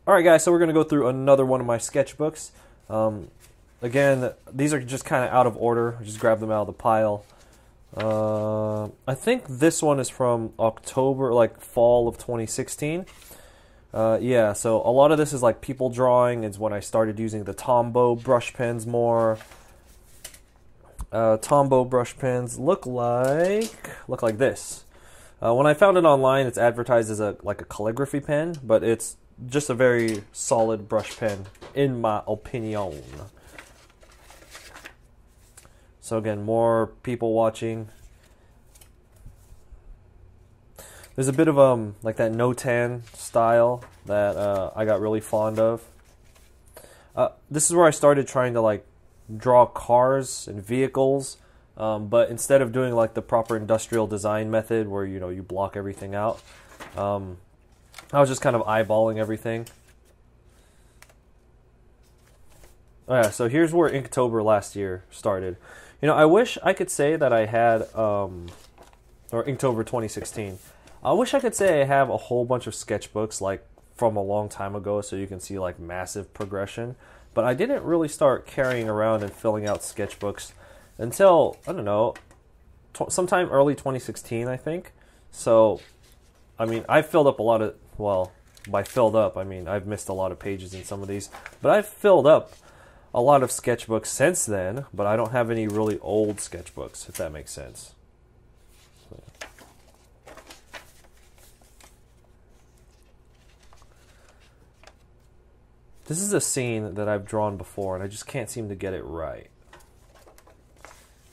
Alright guys, so we're going to go through another one of my sketchbooks. Again, these are just kind of out of order. I just grabbed them out of the pile. I think this one is from October, like fall of 2016. Yeah, so a lot of this is like people drawing. It's when I started using the Tombow brush pens more. Tombow brush pens look like this. When I found it online, it's advertised as like a calligraphy pen, but it's just a very solid brush pen, in my opinion. So again, more people watching. There's a bit of like that no-tan style that I got really fond of. This is where I started trying to like draw cars and vehicles, but instead of doing like the proper industrial design method where you block everything out, I was just kind of eyeballing everything. Oh yeah, so here's where Inktober last year started. I wish I could say that I had, or Inktober 2016. I wish I could say I have a whole bunch of sketchbooks like from a long time ago so you can see like massive progression. But I didn't really start carrying around and filling out sketchbooks until, I don't know, sometime early 2016, I think. So, I mean, I've filled up a lot of, well, by filled up, I mean, I've missed a lot of pages in some of these. But I've filled up a lot of sketchbooks since then, but I don't have any really old sketchbooks, if that makes sense. This is a scene that I've drawn before, and I just can't seem to get it right.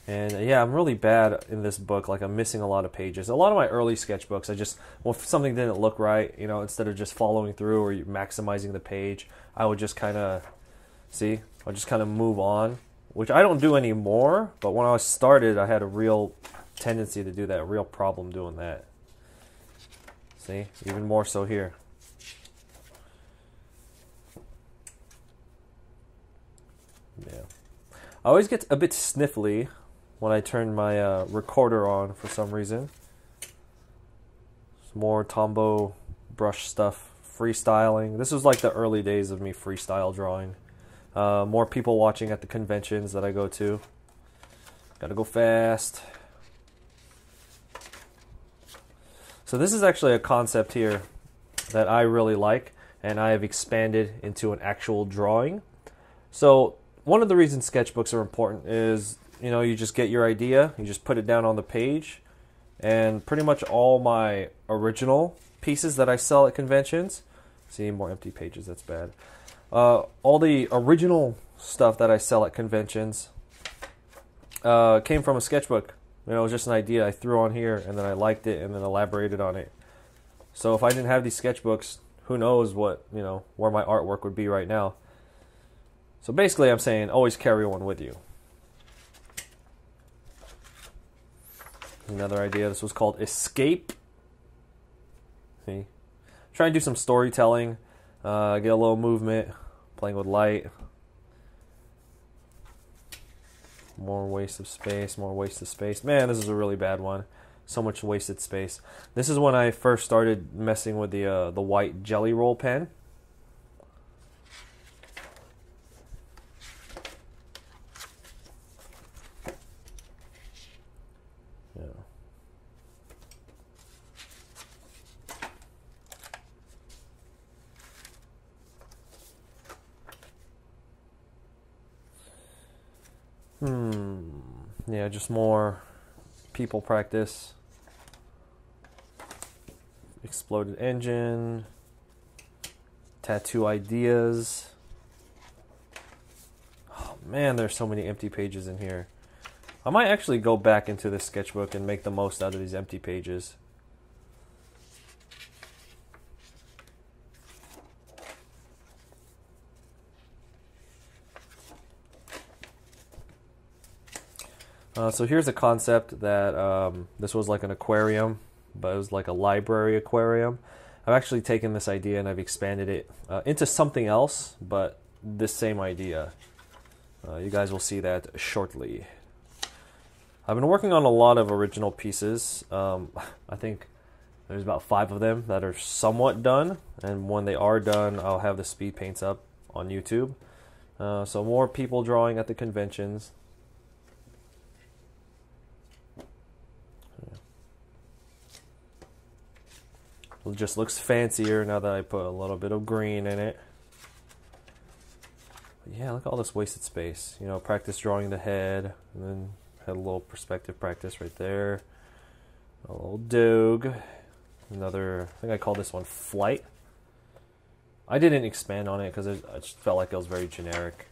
And yeah, I'm really bad in this book. Like, I'm missing a lot of pages. A lot of my early sketchbooks, well, if something didn't look right, instead of just following through or maximizing the page, I would just kind of, I'll just kind of move on, which I don't do anymore. But when I started, I had a real tendency to do that, a real problem doing that. See, even more so here. Yeah, I always get a bit sniffly when I turn my recorder on for some reason. Some more Tombow brush stuff, freestyling. This was like the early days of me freestyle drawing. More people watching at the conventions that I go to. Gotta go fast. So this is actually a concept here that I really like, and I have expanded into an actual drawing. So one of the reasons sketchbooks are important is, you just get your idea, you just put it down on the page, and pretty much all my original pieces that I sell at conventions, see, more empty pages, that's bad. All the original stuff that I sell at conventions came from a sketchbook. It was just an idea I threw on here, and then I liked it, and then elaborated on it. So if I didn't have these sketchbooks, who knows what, where my artwork would be right now. So basically I'm saying always carry one with you. Another idea, this was called Escape. See? Try and do some storytelling, get a little movement, playing with light. More waste of space, more waste of space. Man, this is a really bad one. So much wasted space. This is when I first started messing with the white jelly roll pen. Yeah, just more people practice. Exploded engine. Tattoo ideas. Oh man, there's so many empty pages in here. I might actually go back into this sketchbook and make the most out of these empty pages. So here's a concept that this was like an aquarium, but it was like a library aquarium. I've actually taken this idea and I've expanded it into something else, but this same idea. You guys will see that shortly. I've been working on a lot of original pieces. I think There's about 5 of them that are somewhat done, and when they are done, I'll have the speed paints up on YouTube. So more people drawing at the conventions. It just looks fancier now that I put a little bit of green in it. But yeah, look at all this wasted space. You know, practice drawing the head, and then had a little perspective practice right there. A little dog. Another, I think I call this one Flight. I didn't expand on it because I just felt like it was very generic.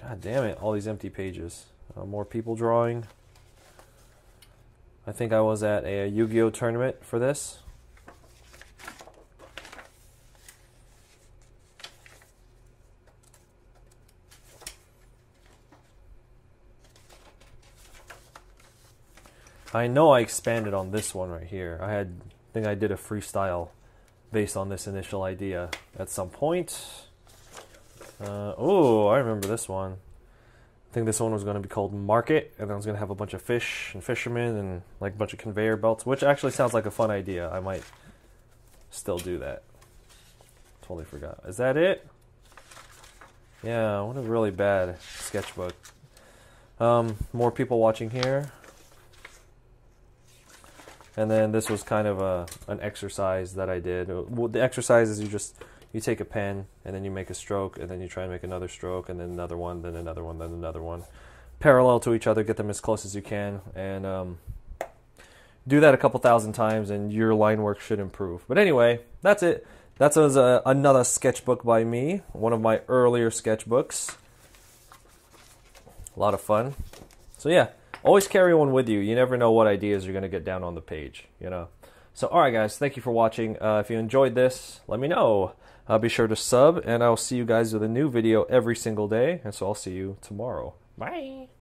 God damn it, all these empty pages. More people drawing. I think I was at a Yu-Gi-Oh tournament for this. I know I expanded on this one right here. I think I did a freestyle based on this initial idea at some point. Oh, I remember this one. I think this one was going to be called Market, and I was going to have a bunch of fish and fishermen and like a bunch of conveyor belts, which actually sounds like a fun idea. I might still do that. Totally forgot. Is that it? Yeah, what a really bad sketchbook. More people watching here. And then this was kind of an exercise that I did. The exercise is you take a pen and then you make a stroke and then you try and make another stroke and then another one, then another one, then another one. Parallel to each other, get them as close as you can, and do that a couple thousand times and your line work should improve. But anyway, that's it. That was another sketchbook by me, one of my earlier sketchbooks. A lot of fun. So yeah. Always carry one with you. You never know what ideas you're going to get down on the page, you know. So, all right, guys, thank you for watching. If you enjoyed this, let me know. Be sure to sub, and I'll see you guys with a new video every single day. And so I'll see you tomorrow. Bye.